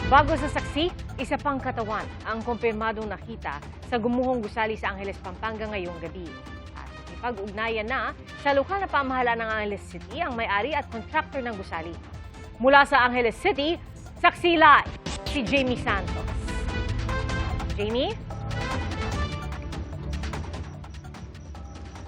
Bago sa saksi, isa pang katawan ang kumpirmadong nakita sa gumuhong gusali sa Angeles, Pampanga ngayong gabi. At ipag-ugnayan na sa lokal na pamahalaan ng Angeles City ang may-ari at contractor ng gusali. Mula sa Angeles City, saksi live si Jamie Santos. Jamie?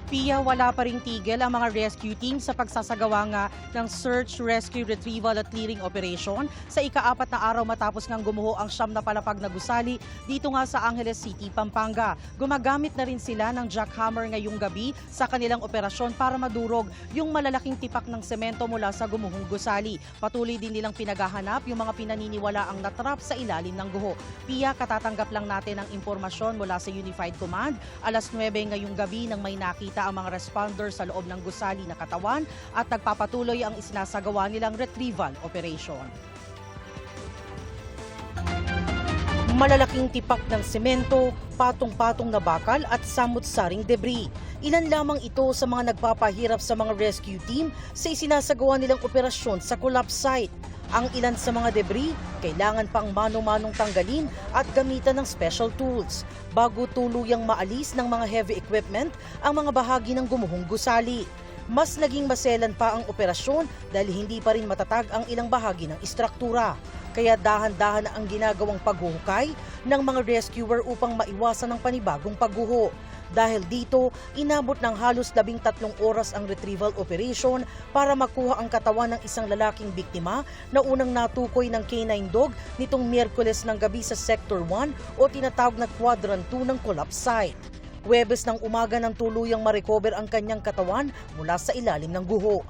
Pia, wala pa ring tigil ang mga rescue team sa pagsasagawa nga ng search, rescue, retrieval at clearing operation sa ika-4 na araw matapos ngang gumuho ang 9 na palapag na gusali dito nga sa Angeles City, Pampanga. Gumagamit na rin sila ng jackhammer ngayong gabi sa kanilang operasyon para madurog yung malalaking tipak ng semento mula sa gumuhong gusali. Patuloy din nilang pinaghahanap yung mga pinaniniwala ang natrap sa ilalim ng guho. Pia, katatanggap lang natin ang impormasyon mula sa Unified Command. Alas 9 ngayong gabi nang may nakita ang mga responders sa loob ng gusali na katawan at nagpapatuloy ang isinasagawa nilang retrieval operation. Malalaking tipak ng semento, patong-patong na bakal at samut-saring debris. Ilan lamang ito sa mga nagpapahirap sa mga rescue team sa isinasagawa nilang operasyon sa collapse site. Ang ilan sa mga debris, kailangan pang mano-manong tanggalin at gamitan ng special tools bago tuluyang maalis ng mga heavy equipment ang mga bahagi ng gumuhong gusali. Mas naging maselan pa ang operasyon dahil hindi pa rin matatag ang ilang bahagi ng istruktura. Kaya dahan-dahan ang ginagawang paghuhukay ng mga rescuer upang maiwasan ang panibagong pagguho. Dahil dito, inabot ng halos 13 oras ang retrieval operation para makuha ang katawan ng isang lalaking biktima na unang natukoy ng K9 dog nitong Miyerkules ng gabi sa Sector 1 o tinatawag na Quadrant 2 ng collapse site. Huwebes ng umaga nang tuluyang ma-recover ang kanyang katawan mula sa ilalim ng guho.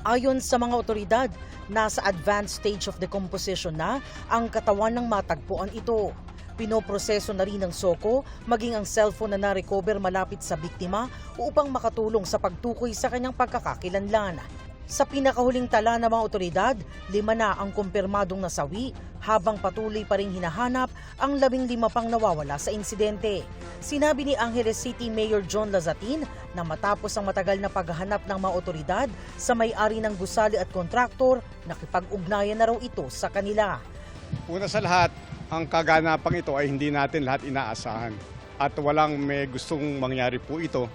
Ayon sa mga otoridad, nasa advanced stage of decomposition na ang katawan ng matagpuan ito. Pinoproseso na rin ng SOCO maging ang cellphone na na-recover malapit sa biktima upang makatulong sa pagtukoy sa kanyang pagkakakilanlan. Sa pinakahuling tala ng mga otoridad, 5 na ang kumpirmadong nasawi habang patuloy pa rin hinahanap ang 15 pang nawawala sa insidente. Sinabi ni Angeles City Mayor John Lazatin na matapos ang matagal na paghahanap ng mga otoridad sa may-ari ng gusali at kontraktor, nakipag-ugnayan na raw ito sa kanila. Una sa lahat, ang kaganapang ito ay hindi natin lahat inaasahan at walang may gustong mangyari po ito.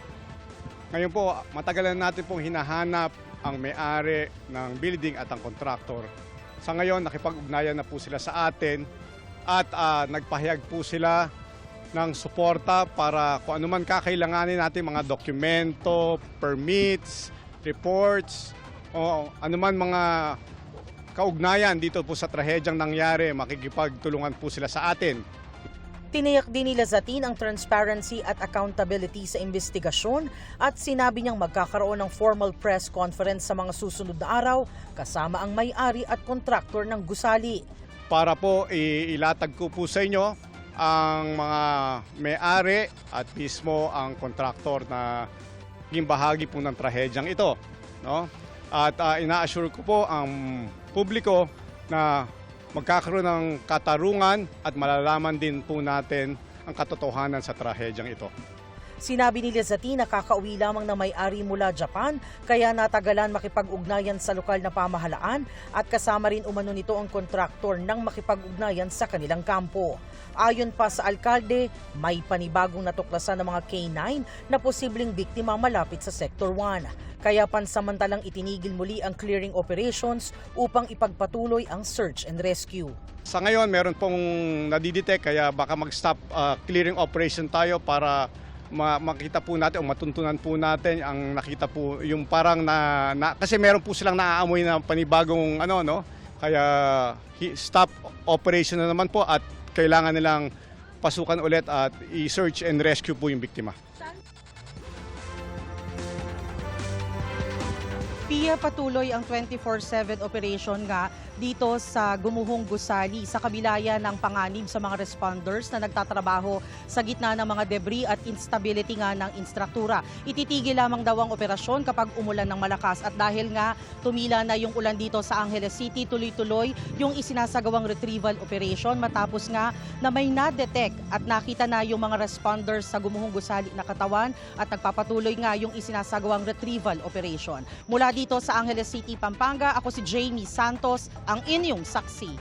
Ngayon po, matagal na natin pong hinahanap ang may-ari ng building at ang kontraktor. Sa ngayon, nakipag-ugnayan na po sila sa atin at nagpahayag po sila ng suporta para kung ano man kakailanganin natin mga dokumento, permits, reports, o ano man mga kaugnayan dito po sa trahedyang nangyari, makikipagtulungan po sila sa atin. Tiniyak din ni Lazatin ang transparency at accountability sa investigasyon at sinabi niyang magkakaroon ng formal press conference sa mga susunod na araw kasama ang may-ari at kontraktor ng gusali. Para po ilatag ko po sa inyo ang mga may-ari at mismo ang kontraktor na naging bahagi po ng trahedyang ito, no? At ina-assure ko po ang publiko na magkakaroon ng katarungan at malalaman din po natin ang katotohanan sa trahedyang ito. Sinabi ni Lazatin na kakauwi lamang na may-ari mula Japan kaya natagalan makipag-ugnayan sa lokal na pamahalaan at kasama rin umano nito ang kontraktor ng makipag-ugnayan sa kanilang kampo. Ayon pa sa alkalde, may panibagong natuklasan ng mga K9 na posibleng biktima malapit sa Sector 1. Kaya pansamantalang itinigil muli ang clearing operations upang ipagpatuloy ang search and rescue. Sa ngayon, meron pong nadidetect kaya baka mag-stop clearing operation tayo para makita po natin o matuntunan po natin ang nakita po yung parang kasi meron po silang naaamoy na panibagong kaya stop operation na naman po at kailangan nilang pasukan ulit at i-search and rescue po yung biktima. Pia, patuloy ang 24/7 operation nga dito sa gumuhong gusali sa kabilaya ng panganib sa mga responders na nagtatrabaho sa gitna ng mga debris at instability nga ng instruktura. Ititigil lamang daw ang operasyon kapag umulan ng malakas at dahil nga tumila na yung ulan dito sa Angeles City, tuloy-tuloy yung isinasagawang retrieval operation matapos nga na may na-detect at nakita na yung mga responders sa gumuhong gusali na katawan at nagpapatuloy nga yung isinasagawang retrieval operation. Mula dito sa Angeles City, Pampanga, ako si Jamie Santos, ang inyong saksi.